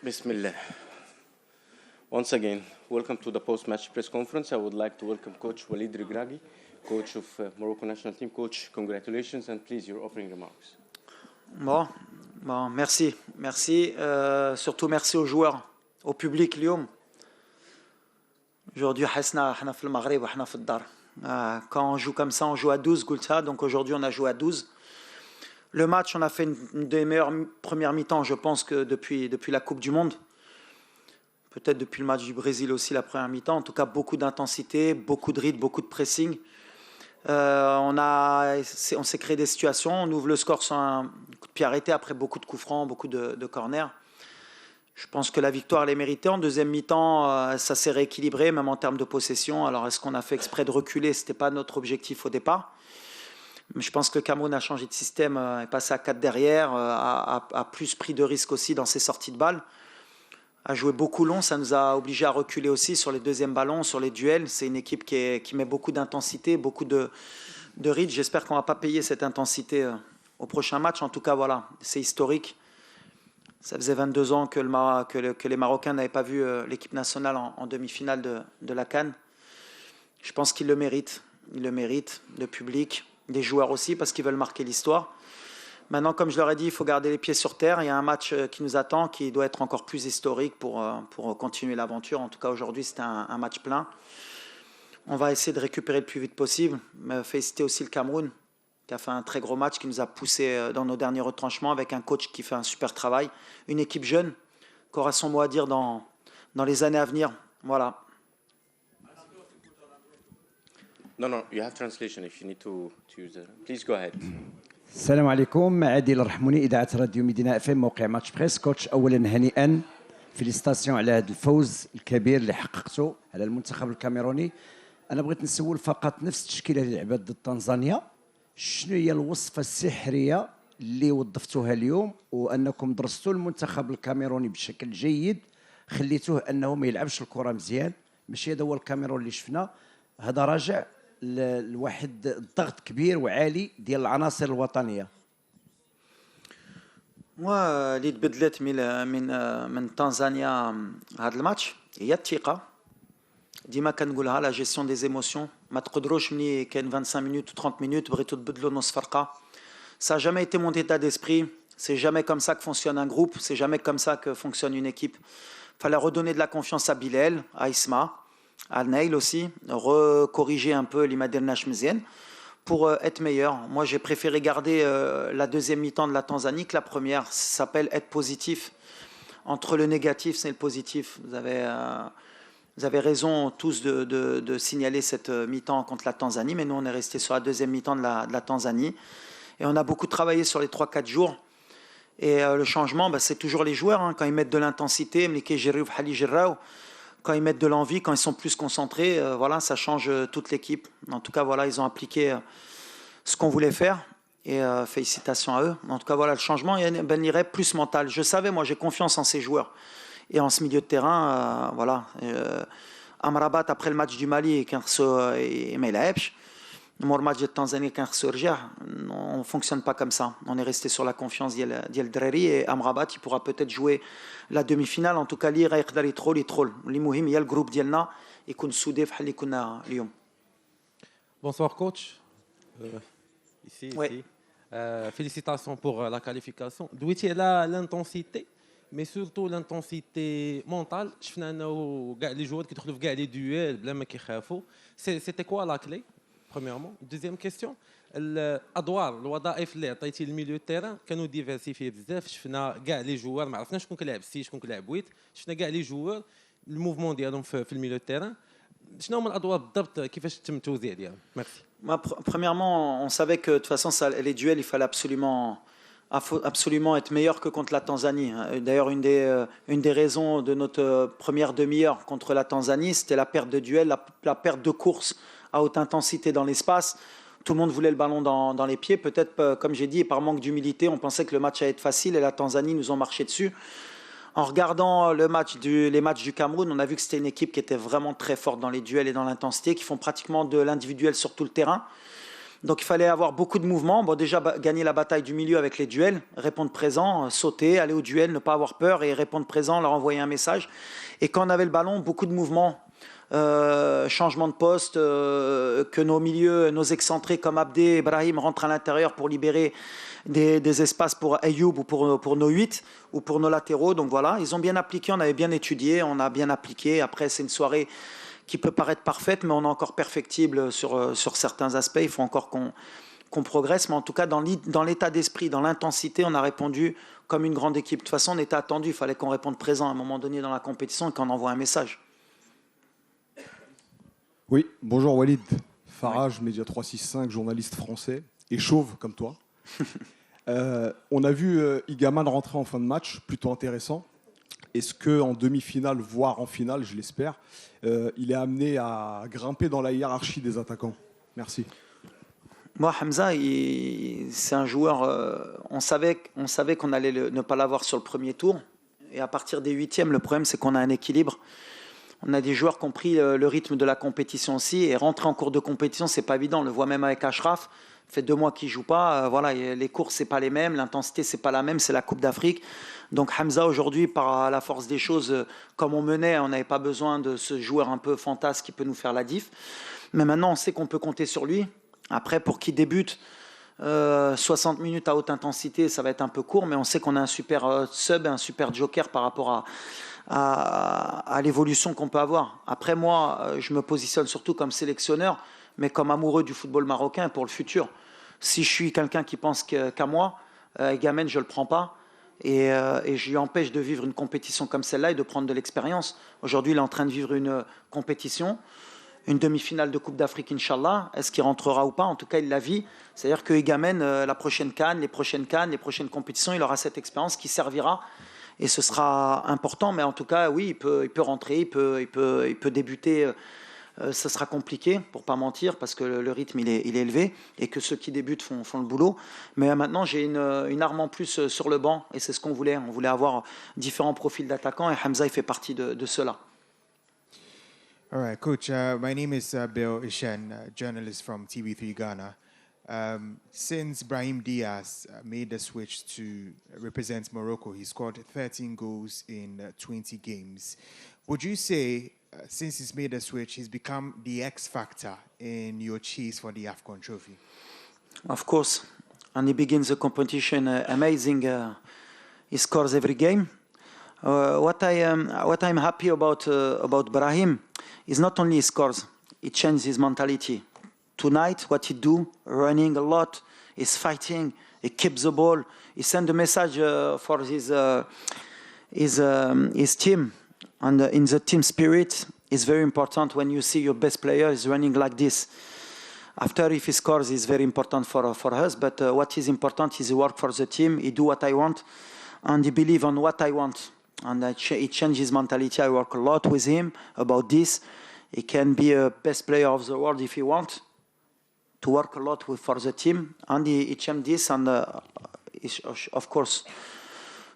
Bismillah. Once again, welcome to the post-match press conference. I would like to welcome Coach Walid Regragui, coach of Morocco national team. Coach, congratulations and please your opening remarks. Bon, merci. Surtout merci aux joueurs, au public اليوم. Aujourd'hui, حنا في المغرب وحنا في الدار. Quand on joue comme ça, on joue à 12, Goulta. Donc aujourd'hui, on a joué à 12. Le match, on a fait une des meilleures premières mi-temps, je pense, que depuis la Coupe du Monde. Peut-être depuis le match du Brésil aussi, la première mi-temps. En tout cas, beaucoup d'intensité, beaucoup de rythme, beaucoup de pressing. On s'est créé des situations. On ouvre le score sur un coup de pied arrêté après beaucoup de coups francs, beaucoup de corners. Je pense que la victoire, elle est méritée. En deuxième mi-temps, ça s'est rééquilibré, même en termes de possession. Alors, est-ce qu'on a fait exprès de reculer? Ce n'était pas notre objectif au départ. Mais je pense que le Cameroun a changé de système, est passé à 4 derrière, a plus pris de risques aussi dans ses sorties de balles, a joué beaucoup long, ça nous a obligés à reculer aussi sur les deuxièmes ballons, sur les duels. C'est une équipe qui met beaucoup d'intensité, beaucoup de rythme. J'espère qu'on ne va pas payer cette intensité au prochain match. En tout cas, voilà, c'est historique. Ça faisait 22 ans que les Marocains n'avaient pas vu l'équipe nationale en demi-finale de la CAN. Je pense qu'ils le méritent. Ils le méritent, le public, des joueurs aussi, parce qu'ils veulent marquer l'histoire. Maintenant, comme je leur ai dit, il faut garder les pieds sur terre. Il y a un match qui nous attend, qui doit être encore plus historique pour continuer l'aventure. En tout cas, aujourd'hui, c'était un match plein. On va essayer de récupérer le plus vite possible. Féliciter aussi le Cameroun, qui a fait un très gros match, qui nous a poussé dans nos derniers retranchements, avec un coach qui fait un super travail. Une équipe jeune, qui aura son mot à dire dans les années à venir. Voilà. No, you have translation if you need to use it. Please go ahead. السلام عليكم. عادل رحموني، إذاعة راديو مدينة FM، موقع ماتش بريس. كوتش، أولا هنيئا، فيليستاسيون على هذا الفوز الكبير اللي حققته على المنتخب الكاميروني. أنا بغيت نسول فقط نفس التشكيلة اللي لعبت ضد تنزانيا، شنو هي الوصفة السحرية اللي وظفتوها اليوم، وأنكم درستوا المنتخب الكاميروني بشكل جيد، خليتوه أنه ما يلعبش الكرة مزيان، ماشي هذا هو الكاميرون اللي شفنا. هذا راجع لواحد الضغط كبير وعالي ديال العناصر الوطنيه. اللي تبدلت من تنزانيا هذا الماتش هي الثقه. ديما كنقولها لا جيستيون دي زيموسيون. ما تقدروش ملي كاين 25 minutes ou 30 minutes بغيتوا تبدلوا نص فرقه. Ça n'a jamais été mon état d'esprit. C'est jamais comme ça que fonctionne un groupe. C'est jamais comme ça que fonctionne une équipe. Fallait redonner de la confiance à Bilal, à Isma, à Nail aussi, recorriger un peu l'Imader Nashmezien pour être meilleur. Moi, j'ai préféré garder la deuxième mi-temps de la Tanzanie que la première. Ça s'appelle être positif. Entre le négatif, c'est le positif. Vous avez raison tous de signaler cette mi-temps contre la Tanzanie, mais nous, on est resté sur la deuxième mi-temps de la Tanzanie. Et on a beaucoup travaillé sur les 3-4 jours. Et le changement, c'est toujours les joueurs. Quand ils mettent de l'intensité, quand ils mettent de l'envie, quand ils sont plus concentrés, voilà, ça change toute l'équipe. En tout cas, voilà, ils ont appliqué ce qu'on voulait faire. Et félicitations à eux. En tout cas, voilà, le changement, il est plus mental. Je savais, moi, j'ai confiance en ces joueurs. Et en ce milieu de terrain, voilà. Amrabat, après le match du Mali, et Melaebch, le match de Tanzanie, on ne fonctionne pas comme ça. On est resté sur la confiance d'Yel Dreri, et Amrabat, il pourra peut-être jouer la demi-finale. En tout cas, il يقدر يترول. المهم هي الجروب ديالنا يكون سودي بحال اللي كنا اليوم. Bonsoir coach. Ici. Ouais. Félicitations pour la qualification. دويتي على l'intensité, mais surtout l'intensité mentale. شفنا انه كاع لي جوار كيدخلوا في كاع لي دويل بلا ما كيخافوا. C'était quoi la clé premièrement? Deuxième question, الوظائف اللي عطيتي للميليو تيران كانوا ديفيرسيفي بزاف. شفنا كاع لي جوار، ما عرفناش شكون كيلعب سي شكون كيلعب ويت. شفنا كاع لي جوار الموفمون ديالهم في الميليو تيران. شنو هما الادوار بالضبط؟ كيفاش تم التوزيع ديالهم؟ ميرسي. Premièrement, on savait que de toute façon, les duels, il fallait absolument être meilleur que contre la Tanzanie. D'ailleurs, une des raisons de notre première demi-heure contre la Tanzanie, c'était la perte de duel, la perte de course à haute intensité dans l'espace. Tout le monde voulait le ballon dans les pieds. Peut-être, comme j'ai dit, par manque d'humilité, on pensait que le match allait être facile et la Tanzanie nous ont marché dessus. En regardant les matchs du Cameroun, on a vu que c'était une équipe qui était vraiment très forte dans les duels et dans l'intensité, qui font pratiquement de l'individuel sur tout le terrain. Donc il fallait avoir beaucoup de mouvements. Bon, déjà gagner la bataille du milieu avec les duels, répondre présent, sauter, aller au duel, ne pas avoir peur et répondre présent, leur envoyer un message. Et quand on avait le ballon, beaucoup de mouvements, changement de poste, que nos milieux, nos excentrés comme Abdé, Ibrahim rentrent à l'intérieur pour libérer des espaces pour Ayoub ou pour nos 8 ou pour nos latéraux. Donc voilà, ils ont bien appliqué, on avait bien étudié, on a bien appliqué. Après, c'est une soirée qui peut paraître parfaite, mais on est encore perfectible sur certains aspects. Il faut encore qu'on progresse. Mais en tout cas, dans l'état d'esprit, dans l'intensité, on a répondu comme une grande équipe. De toute façon, on était attendu. Il fallait qu'on réponde présent à un moment donné dans la compétition et qu'on envoie un message. Oui, bonjour Walid. Farage, Média 365, journaliste français et chauve comme toi. On a vu Igaman rentrer en fin de match, plutôt intéressant. Est-ce qu'en demi-finale, voire en finale, je l'espère, il est amené à grimper dans la hiérarchie des attaquants? Merci. Moi, Hamza, c'est un joueur, on savait qu'on allait ne pas l'avoir sur le premier tour. Et à partir des huitièmes, le problème, c'est qu'on a un équilibre. On a des joueurs qui ont pris le rythme de la compétition aussi. Et rentrer en cours de compétition, c'est pas évident. On le voit même avec Ashraf. Ça fait 2 mois qu'il ne joue pas. Voilà, les courses, c'est pas les mêmes. L'intensité, c'est pas la même. C'est la Coupe d'Afrique. Donc Hamza, aujourd'hui, par la force des choses, comme on menait, on n'avait pas besoin de ce joueur un peu fantasque qui peut nous faire la diff. Mais maintenant, on sait qu'on peut compter sur lui. Après, pour qui débute, 60 minutes à haute intensité, ça va être un peu court. Mais on sait qu'on a un super sub, un super joker par rapport à l'évolution qu'on peut avoir. Après, moi, je me positionne surtout comme sélectionneur, mais comme amoureux du football marocain pour le futur. Si je suis quelqu'un qui pense qu'à moi, Gamen, je ne le prends pas. Et je lui empêche de vivre une compétition comme celle-là et de prendre de l'expérience. Aujourd'hui, il est en train de vivre une compétition, une demi-finale de Coupe d'Afrique, Inch'Allah. Est-ce qu'il rentrera ou pas? En tout cas, il la vit. C'est-à-dire que Gamen, la prochaine CAN, les prochaines compétitions, il aura cette expérience qui servira. Et ce sera important. Mais en tout cas, oui, il peut rentrer, il peut débuter. Ça sera compliqué, pour ne pas mentir, parce que le rythme il est élevé et que ceux qui débutent font le boulot. Mais maintenant, j'ai une arme en plus sur le banc et c'est ce qu'on voulait. On voulait avoir différents profils d'attaquants et Hamza, il fait partie de cela. All right, Coach. My name is Bill Ishen, journalist from TV3 Ghana. Since Brahim Diaz made the switch to represent Morocco, he scored 13 goals in 20 games. Would you say, since he's made the switch, he's become the X factor in your chase for the AFCON trophy? Of course. And he begins the competition amazing. He scores every game. What I'm happy about Brahim is not only he scores, he changed his mentality. Tonight, what he do, running a lot, he's fighting, he keeps the ball, he send a message for his team. And in the team spirit, it's very important when you see your best player is running like this. After, if he scores, it's very important for us. But what is important is he work for the team, he do what I want, and he believe on what I want. And he changed his mentality. I work a lot with him about this. He can be a best player of the world if he wants. To work a lot for the team. And he changed this. And of course,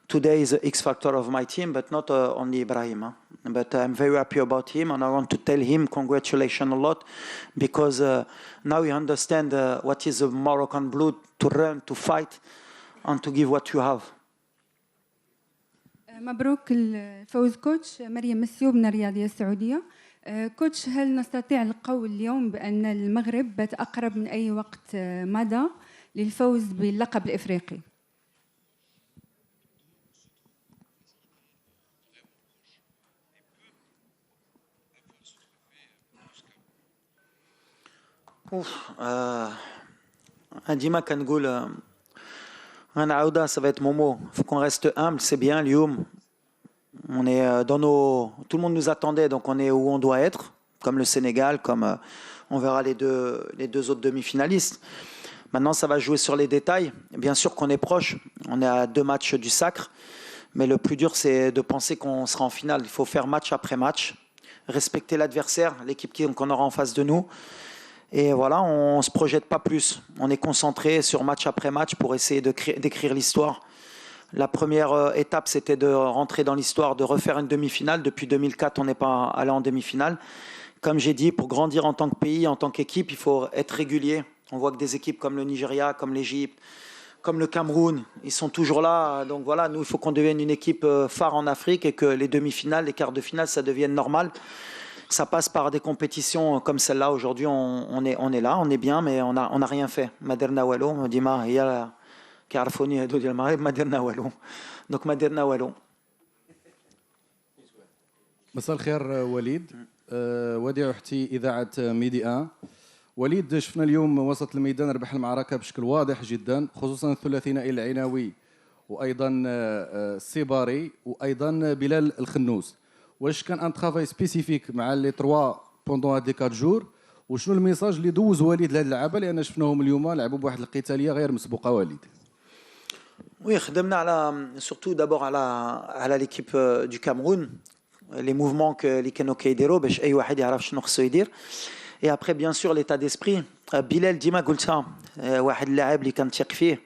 today is the X factor of my team, but not only Ibrahim. Huh? But I'm very happy about him, and I want to tell him congratulations a lot, because now you understand what is the Moroccan blood, to run, to fight, and to give what you have. مبروك الفوز كوتش. مريم مسيو من الرياضية السعودية. كوتش، هل نستطيع القول اليوم بأن المغرب بات أقرب من أي وقت مضى للفوز باللقب الإفريقي؟ ديما كنقول انا عاوده ça va être mon mot. Faut qu'on reste humble, c'est bien. Lyoum, on est tout le monde nous attendait, donc on est où on doit être, comme le Sénégal, comme on verra les deux autres demi-finalistes. Maintenant, ça va jouer sur les détails. Bien sûr qu'on est proche, on est à 2 matchs du sacre, mais le plus dur, c'est de penser qu'on sera en finale. Il faut faire match après match, respecter l'adversaire, l'équipe qu'on aura en face de nous. Et voilà, on ne se projette pas plus. On est concentré sur match après match pour essayer d'écrire l'histoire. La première étape, c'était de rentrer dans l'histoire, de refaire une demi-finale. Depuis 2004, on n'est pas allé en demi-finale. Comme j'ai dit, pour grandir en tant que pays, en tant qu'équipe, il faut être régulier. On voit que des équipes comme le Nigeria, comme l'Égypte, comme le Cameroun, ils sont toujours là. Donc voilà, nous, il faut qu'on devienne une équipe phare en Afrique et que les demi-finales, les quarts de finale, ça devienne normal. Ça passe par des compétitions comme celle-là. Aujourd'hui, on est là, on est bien, mais on n'a rien fait. Maderna Wallo, Dima, il y a Carafoni, Maderna Wallo. Donc Maderna Wallo. مساء الخير وليد وديع احتي اذاعه ميدي ان وليد شفنا اليوم وسط الميدان ربح المعركه بشكل واضح جدا خصوصا الثلاثي العناوي وايضا السيباري وايضا بلال الخنوس واش كان ان ترافاي سبيسيفيك مع لي 3 بوندون هاد لي 4 جور وشنو الميساج اللي دوز وليد لهاد اللعابه لان شفناهم اليوم لعبوا بواحد القتاليه غير مسبوقه وليد Oui, خدمنا على surtout d'abord على l'équipe du Cameroun. Les mouvements que les كانوا كيديروا باش اي واحد يعرف شنو خصو يدير. Et après bien sûr l'état d'esprit. بلال ديما قلتها واحد اللاعب اللي كنثيق فيه.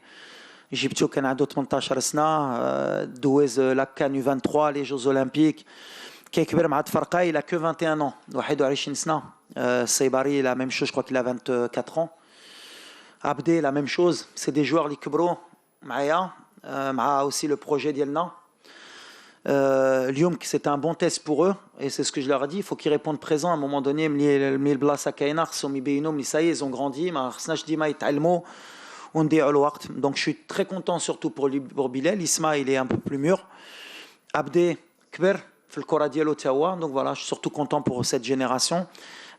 جبتو كان عنده 18 سنه دوز لا كان 23 لي جوز اولمبيك كيكبر مع تفرقه il a que 21 ans 21 سنه سيباري la même chose je crois qu'il a 24 ans. Abdé la même chose, c'est des joueurs اللي كبروا معايا مع aussi le projet ديالنا. اليوم c'était un bon test pour eux et c'est ce que je leur ai dit, il faut qu'ils répondent présent à un moment donné ملي البلاصه كاينه خصهم يبينوا ملي ça y est ils ont grandi ما خصناش ديما يتعلموا ونضيعوا الوقت. Donc je suis très content surtout pour Bilal. Isma il est un peu plus mûr. Abdé كبر في الكره ديالو تا هو. Donc voilà, je suis surtout content pour cette génération.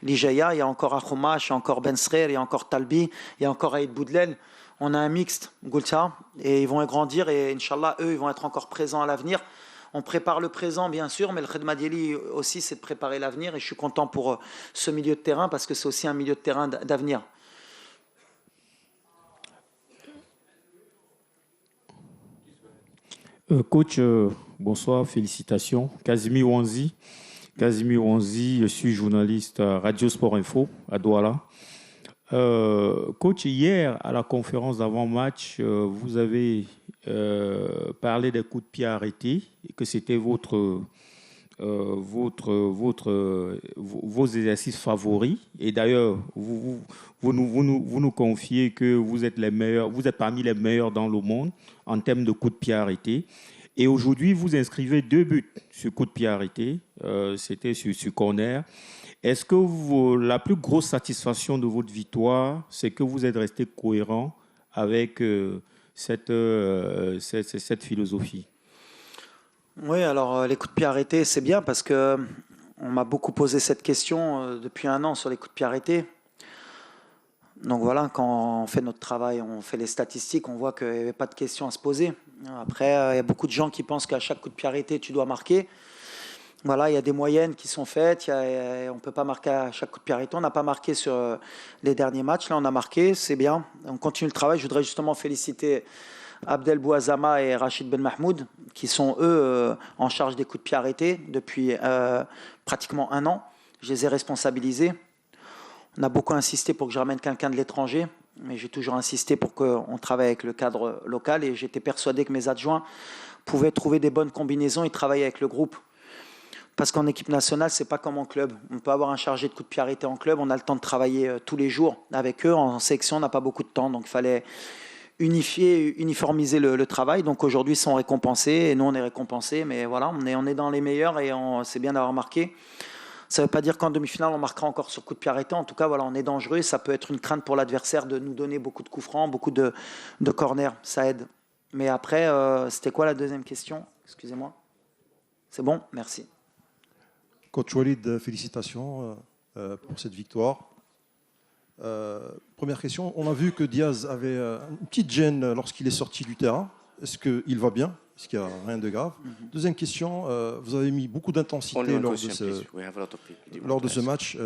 L'Ijaya, il y a encore Akhoumash, il y a encore Ben Srer, il y a encore Talbi, il y a encore Aïd Boudlel. On a un mixte, Goulta, et ils vont grandir et Inch'Allah, eux, ils vont être encore présents à l'avenir. On prépare le présent, bien sûr, mais le Khedma Dieli aussi, c'est de préparer l'avenir. Et je suis content pour ce milieu de terrain parce que c'est aussi un milieu de terrain d'avenir. Coach, bonsoir, félicitations. Casimir Wanzi. Casimir Wanzi, je suis journaliste à Radio Sport Info à Douala. Coach, hier à la conférence d'avant-match, vous avez parlé des coups de pied arrêtés et que c'était vos exercices favoris. Et d'ailleurs, vous nous confiez que vous êtes les meilleurs, vous êtes parmi les meilleurs dans le monde en termes de coups de pied arrêtés. Et aujourd'hui, vous inscrivez 2 buts sur coup de pied arrêté. C'était sur corner. Est-ce que la plus grosse satisfaction de votre victoire, c'est que vous êtes resté cohérent avec cette philosophie? Oui, alors les coups de pied arrêtés, c'est bien parce que on m'a beaucoup posé cette question depuis 1 an sur les coups de pied arrêtés. Donc voilà, quand on fait notre travail, on fait les statistiques, on voit qu'il n'y avait pas de questions à se poser. Après, il y a beaucoup de gens qui pensent qu'à chaque coup de pied arrêté, tu dois marquer. Voilà, il y a des moyennes qui sont faites. On ne peut pas marquer à chaque coup de pied arrêté. On n'a pas marqué sur les derniers matchs. Là, on a marqué, c'est bien. On continue le travail. Je voudrais justement féliciter Abdel Bouazama et Rachid Ben Mahmoud, qui sont eux en charge des coups de pied arrêtés depuis pratiquement 1 an. Je les ai responsabilisés. On a beaucoup insisté pour que je ramène quelqu'un de l'étranger, mais j'ai toujours insisté pour qu'on travaille avec le cadre local et j'étais persuadé que mes adjoints pouvaient trouver des bonnes combinaisons et travailler avec le groupe. Parce qu'en équipe nationale, c'est pas comme en club. On peut avoir un chargé de coups de pied arrêtés en club, on a le temps de travailler tous les jours avec eux. En sélection, on n'a pas beaucoup de temps, donc il fallait uniformiser le travail. Donc aujourd'hui, ils sont récompensés et nous, on est récompensés. Mais voilà, on est dans les meilleurs et c'est bien d'avoir marqué. Ça ne veut pas dire qu'en demi-finale, on marquera encore sur coup de pied arrêté. En tout cas, voilà, on est dangereux. Ça peut être une crainte pour l'adversaire de nous donner beaucoup de coups francs, beaucoup de corners. Ça aide. Mais après, c'était quoi la deuxième question? Excusez-moi. C'est bon? Merci. Coach Walid, félicitations pour cette victoire. Première question, on a vu que Diaz avait une petite gêne lorsqu'il est sorti du terrain. Est-ce qu'il va bien? Est-ce qu'il n'y a rien de grave? Deuxième question, vous avez mis beaucoup d'intensité lors de ce match.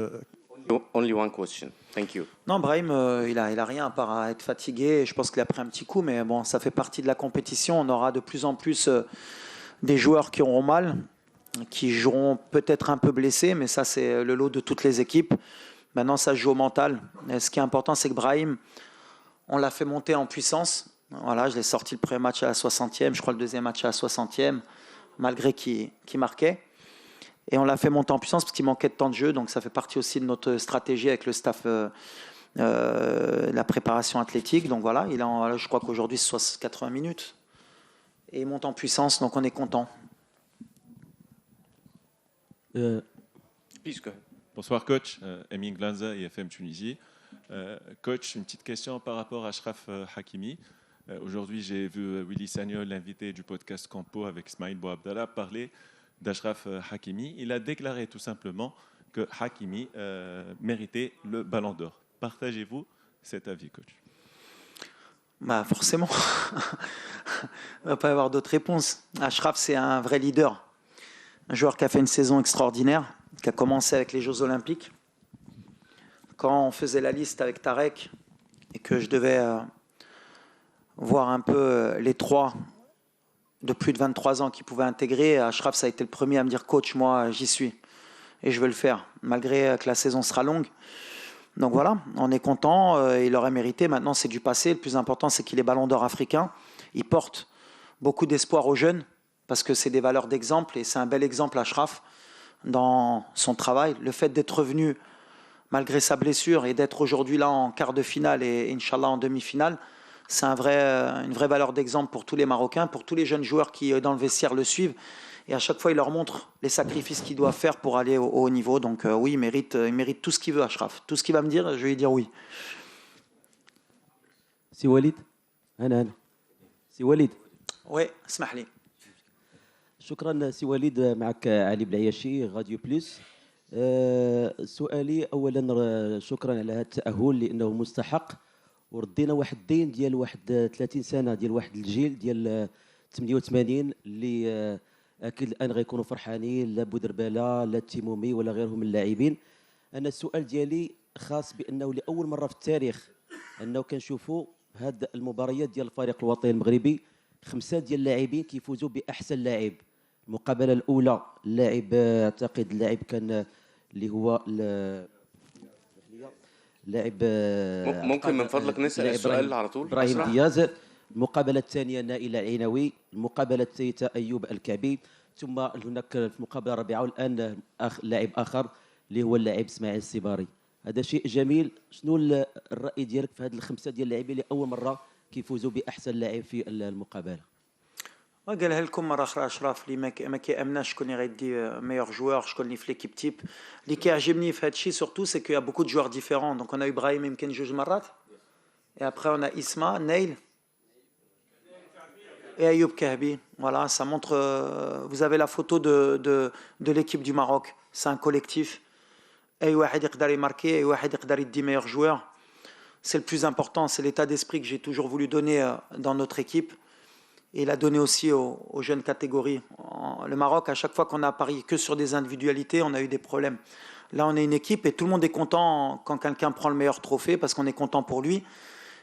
Only one question. Thank you. Non, Brahim, il a rien à part à être fatigué. Je pense qu'il a pris un petit coup, mais bon, ça fait partie de la compétition. On aura de plus en plus des joueurs qui auront mal, qui joueront peut-être un peu blessés, mais ça, c'est le lot de toutes les équipes. Maintenant, ça se joue au mental. Et ce qui est important, c'est que Brahim, on l'a fait monter en puissance. Voilà, je l'ai sorti le premier match à la 60e, je crois le deuxième match à la 60e, malgré qu'il marquait. Et on l'a fait monter en puissance parce qu'il manquait de temps de jeu, donc ça fait partie aussi de notre stratégie avec le staff la préparation athlétique. Donc voilà, je crois qu'aujourd'hui, c'est 80 minutes. Et il monte en puissance, donc on est content. Bonsoir coach, Emin Glanza, IFM Tunisie. Coach, une petite question par rapport à Achraf Hakimi. Aujourd'hui, j'ai vu Willy Sagnol, l'invité du podcast Campo avec Ismail Bouabdallah, parler d'Achraf Hakimi. Il a déclaré tout simplement que Hakimi méritait le Ballon d'Or. Partagez-vous cet avis, coach? Bah forcément, il ne va pas y avoir d'autres réponses. Achraf, c'est un vrai leader. Un joueur qui a fait une saison extraordinaire, qui a commencé avec les Jeux Olympiques. Quand on faisait la liste avec Tarek et que je devais voir un peu les trois de plus de 23 ans qui pouvaient intégrer, Achraf, ça a été le premier à me dire « Coach, moi, j'y suis et je veux le faire, malgré que la saison sera longue. » Donc voilà, on est content, il aurait mérité. Maintenant, c'est du passé. Le plus important, c'est qu'il est ballon d'or africain. Il porte beaucoup d'espoir aux jeunes parce que c'est des valeurs d'exemple et c'est un bel exemple, Achraf, dans son travail. Le fait d'être revenu malgré sa blessure et d'être aujourd'hui là en quart de finale et Inch'Allah en demi-finale, c'est une vraie valeur d'exemple pour tous les Marocains, pour tous les jeunes joueurs qui, dans le vestiaire, le suivent. Et à chaque fois, il leur montre les sacrifices qu'ils doivent faire pour aller au haut niveau. Donc oui, il mérite tout ce qu'il veut, Achraf. Tout ce qu'il va me dire, je vais lui dire oui. سي وليد أنا سي وليد Oui, اسمح لي. شكرا سي وليد. معك علي بالعياشي راديو بلس. سؤالي اولا شكرا على هذا التاهل لانه مستحق، وردينا واحد الدين ديال واحد 30 سنه ديال واحد الجيل ديال 88 اللي اكيد الان غيكونوا فرحانين، لا بودرباله لا التيمومي ولا غيرهم من اللاعبين. انا السؤال ديالي خاص بانه لاول مره في التاريخ انه كنشوفوا هاد المباريات ديال الفريق الوطني المغربي 5 ديال اللاعبين كيفوزوا باحسن لاعب. المقابله الاولى اللاعب اعتقد اللاعب كان اللي هو لاعب ممكن من فضلك نسال السؤال على طول؟ ابراهيم دياز. المقابله الثانيه نائل العينوي. المقابله الثالثه ايوب الكعبي. ثم هناك في المقابله الرابعه والان لاعب اخر اللي هو اللاعب اسماعيل السيباري. هذا شيء جميل. شنو الراي ديالك في هذه الخمسه ديال اللاعبين اللي اول مره كيفوزوا باحسن لاعب في المقابله؟ قالها لكم مره اخرى اشرف اللي ما كيامناش شكون اللي غيدي ميور جوور، شكون اللي في ليكيب تيب. اللي كيعجبني في هذا الشيء سورتو سي كو يا بوكو دو جوار ديفيرون. دونك انا ابراهيم يمكن 2 مرات et après on a Isma, Neil et Ayoub Kahbi. Voilà, ça montre vous avez la photo de l'équipe du Maroc. C'est un collectif. اي واحد يقدر يماركي، اي واحد يقدر يدي meilleur joueur. C'est le plus important, c'est l'état d'esprit que j'ai toujours voulu donner dans notre équipe. Et il a donné aussi aux jeunes catégories. Le Maroc, à chaque fois qu'on a parié que sur des individualités, on a eu des problèmes. Là, on est une équipe et tout le monde est content quand quelqu'un prend le meilleur trophée parce qu'on est content pour lui.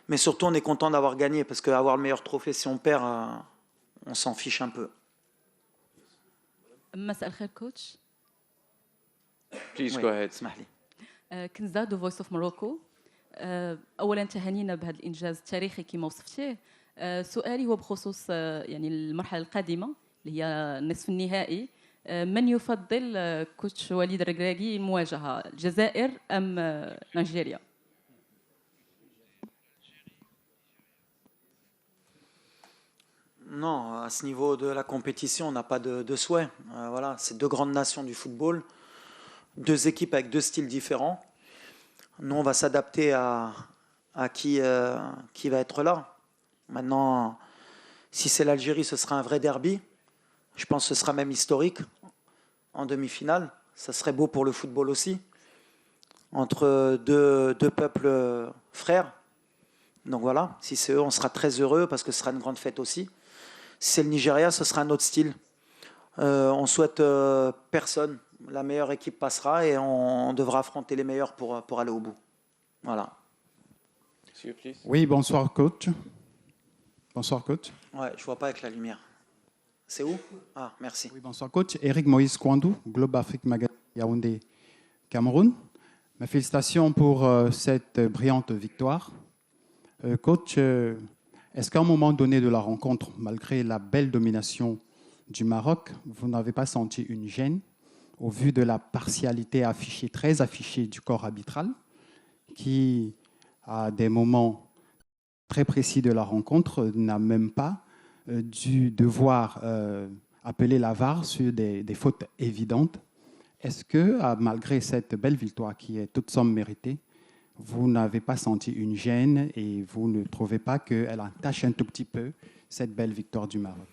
Mais surtout, on est content d'avoir gagné parce qu'avoir le meilleur trophée, si on perd, on s'en fiche un peu. مساء الخير كوتش. Please go ahead. اسمح لي. كنزة دو فويس اوف موروكو. اولا تهانينا بهذا الانجاز التاريخي كما وصفتيه. سؤالي هو بخصوص يعني المرحله القادمه اللي هي النصف النهائي. من يفضل كوتش وليد الركراكي المواجهه، الجزائر ام نيجيريا؟ Non, à ce niveau de la compétition, on n'a pas de souhait. Voilà, c'est 2 grandes nations du football, 2 équipes avec 2 styles différents. Nous, on va s'adapter à qui va être là. Maintenant, si c'est l'Algérie, ce sera un vrai derby. Je pense que ce sera même historique en demi-finale. Ça serait beau pour le football aussi, entre deux peuples frères. Donc voilà, si c'est eux, on sera très heureux parce que ce sera une grande fête aussi. Si c'est le Nigeria, ce sera un autre style. On souhaite personne. La meilleure équipe passera et on devra affronter les meilleurs pour aller au bout. Voilà. Oui, bonsoir coach. Bonsoir coach. Ouais, je vois pas avec la lumière. C'est où? Ah, merci. Oui, bonsoir coach. Eric Moïse Kwandou, Globe Afrique Magazine, Yaoundé, Cameroun. Mes félicitations pour cette brillante victoire. Coach, est-ce qu'à un moment donné de la rencontre, malgré la belle domination du Maroc, vous n'avez pas senti une gêne au vu de la partialité affichée, très affichée du corps arbitral, qui à des moments très précis de la rencontre, n'a même pas dû devoir appeler la VAR sur des fautes évidentes. Est-ce que, malgré cette belle victoire qui est toute somme méritée, vous n'avez pas senti une gêne et vous ne trouvez pas qu'elle entache un tout petit peu cette belle victoire du Maroc?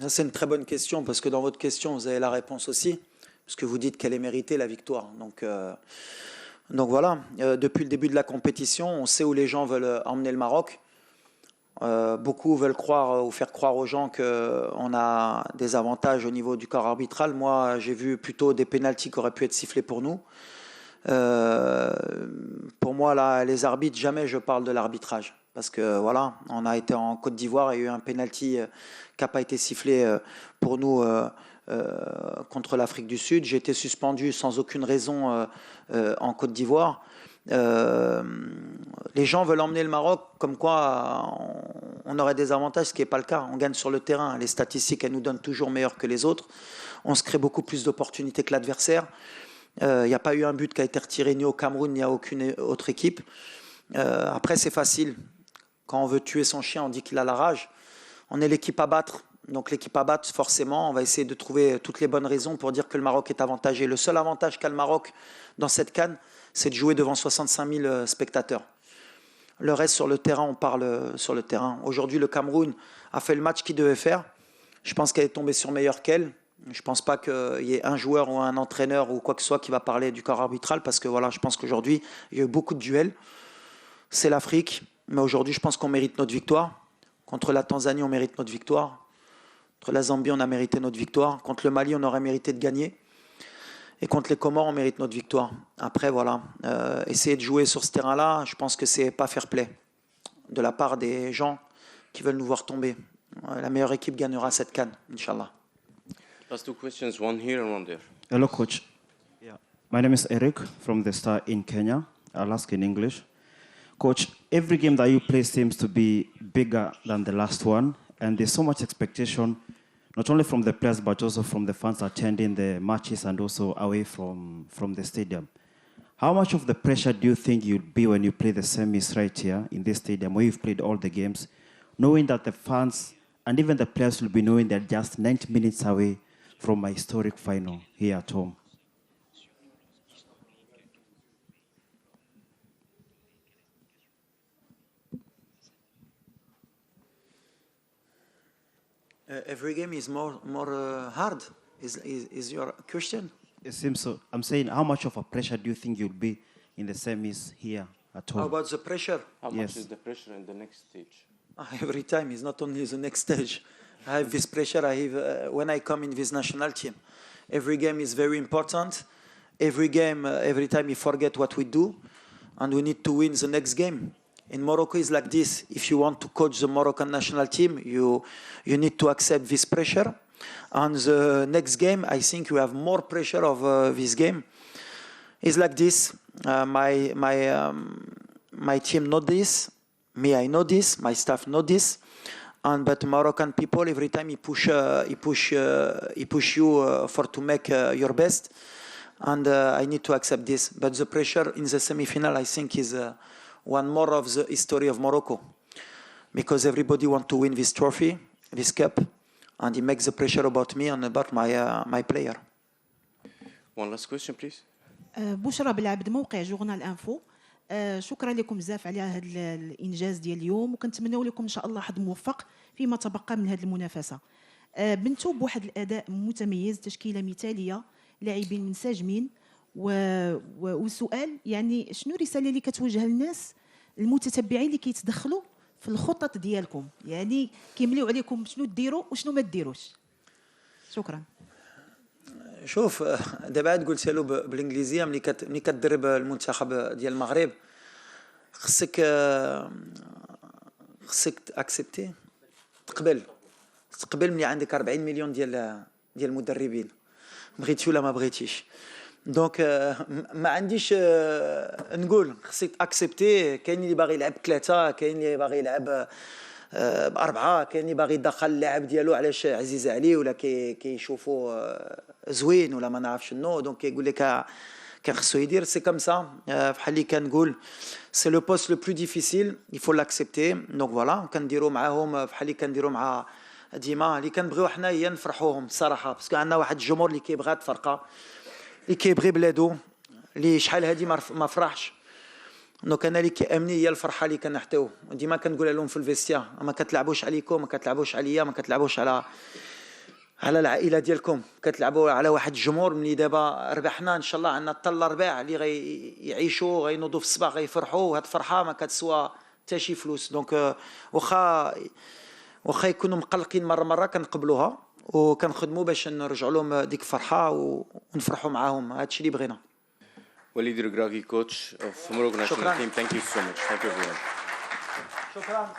C'est une très bonne question, parce que dans votre question, vous avez la réponse aussi, parce que vous dites qu'elle est méritée, la victoire. Donc voilà, depuis le début de la compétition, on sait où les gens veulent emmener le Maroc. Beaucoup veulent croire ou faire croire aux gens qu'on a des avantages au niveau du corps arbitral. Moi, j'ai vu plutôt des pénaltys qui auraient pu être sifflés pour nous. Pour moi, là, les arbitres, jamais je parle de l'arbitrage. Parce que voilà, on a été en Côte d'Ivoire, il y a eu un pénalty qui n'a pas été sifflé pour nous contre l'Afrique du Sud. J'ai été suspendu sans aucune raison en Côte d'Ivoire. Les gens veulent emmener le Maroc comme quoi on aurait des avantages, ce qui n'est pas le cas. On gagne sur le terrain. Les statistiques, elles nous donnent toujours meilleurs que les autres. On se crée beaucoup plus d'opportunités que l'adversaire. Il n'y a pas eu un but qui a été retiré ni au Cameroun ni à aucune autre équipe. Après, c'est facile. Quand on veut tuer son chien, on dit qu'il a la rage. On est l'équipe à battre. Donc l'équipe à battre, forcément, on va essayer de trouver toutes les bonnes raisons pour dire que le Maroc est avantagé. Le seul avantage qu'a le Maroc dans cette CAN, c'est de jouer devant 65 000 spectateurs. Le reste, sur le terrain, on parle sur le terrain. Aujourd'hui, le Cameroun a fait le match qu'il devait faire. Je pense qu'elle est tombée sur meilleur qu'elle. Je ne pense pas qu'il y ait un joueur ou un entraîneur ou quoi que ce soit qui va parler du corps arbitral, parce que voilà, je pense qu'aujourd'hui, il y a eu beaucoup de duels. C'est l'Afrique, mais aujourd'hui, je pense qu'on mérite notre victoire. Contre la Tanzanie, on mérite notre victoire. Contre la Zambie, on a mérité notre victoire. Contre le Mali, on aurait mérité de gagner. Et contre les Comores, on mérite notre victoire. Après, voilà, essayer de jouer sur ce terrain-là, je pense que c'est pas fair play de la part des gens qui veulent nous voir tomber. La meilleure équipe gagnera cette CAN, Inch'Allah. Last two questions, one here and one there. Hello, coach. Yeah. My name is Eric from the Star in Kenya. I'll ask in English. Coach, every game that you play seems to be bigger than the last one, and there's so much expectation, not only from the players, but also from the fans attending the matches and also away from the stadium. How much of the pressure do you think you'd be when you play the semis right here in this stadium, where you've played all the games, knowing that the fans and even the players will be knowing they're just 90 minutes away from my historic final here at home? Every game is more hard, is your question? It seems so. I'm saying, how much of a pressure do you think you'll be in the semis here at home? How about the pressure? How much is the pressure in the next stage? Every time, it's not only the next stage. I have this pressure I have when I come in this national team. Every game is very important. Every game, every time we forget what we do, and we need to win the next game. In Morocco, it's like this. If you want to coach the Moroccan national team, you need to accept this pressure. And the next game, I think you have more pressure of this game. It's like this. My team know this. Me, I know this. My staff know this. But Moroccan people, every time he push you for to make your best, and I need to accept this. But the pressure in the semi-final, I think, is one more of the history of Morocco, because everybody want to win this trophy, this cup, and he makes the pressure about me and about my player. One last question, please. بشرى بالعبد موقع جورنال انفو. شكرا لكم بزاف على هذا الانجاز ديال اليوم، وكنتمنوا لكم ان شاء الله حظ موفق فيما تبقى من هذه المنافسه. بنتو بواحد الاداء متميز، تشكيله مثاليه، لاعبين منسجمين، والسؤال يعني شنو الرساله اللي كتوجه للناس المتتبعين اللي كيتدخلوا في الخطط ديالكم، يعني كيمليو عليكم شنو ديروا وشنو ما ديروش. شكرا. شوف دابا عاد قلت له بالانجليزيه، ملي كتدرب المنتخب ديال المغرب خصك اكسبتي، تقبل ملي عندك 40 مليون ديال المدربين، بغيتي ولا ما بغيتيش. دونك ما عنديش نقول، خصك اكسبتي. كاين اللي باغي يلعب 3، كاين اللي باغي يلعب ب4، كاين اللي باغي يدخل اللاعب ديالو علاش عزيز عليه ولا كيشوفوا زوين ولا ما نعرف شنو. دونك كيقول لك كان خصو يدير سي كوم سا بحال اللي كنقول سي لو بوست لو بلو ديفيسيل يفو لاكسبتي دونك فوالا كنديروا معاهم بحال اللي كنديروا مع ديما اللي كنبغيو حنا هي نفرحوهم الصراحه باسكو عندنا واحد الجمهور اللي كيبغى الفرقه اللي كيبغي بلادو اللي شحال هادي ما فرحش دونك انا اللي كيامني هي الفرحه اللي كنحتاو ديما كنقولها لهم في الفيستيا ما كتلعبوش عليكم ما كتلعبوش عليا ما كتلعبوش على العائله ديالكم كتلعبوا على واحد الجمهور ملي دابا ربحنا ان شاء الله عندنا حتى الارباع اللي غيعيشوا غينوضوا في الصباح غيفرحوا وهاد الفرحه ما كتسوى حتى شي فلوس دونك واخا يكونوا مقلقين مره كنقبلوها وكنخدموا باش نرجعوا لهم ديك الفرحه ونفرحوا معاهم هادشي اللي بغينا. Walid Regragui, coach of Morocco national team. Thank you so much. Thank you everyone. شكرا.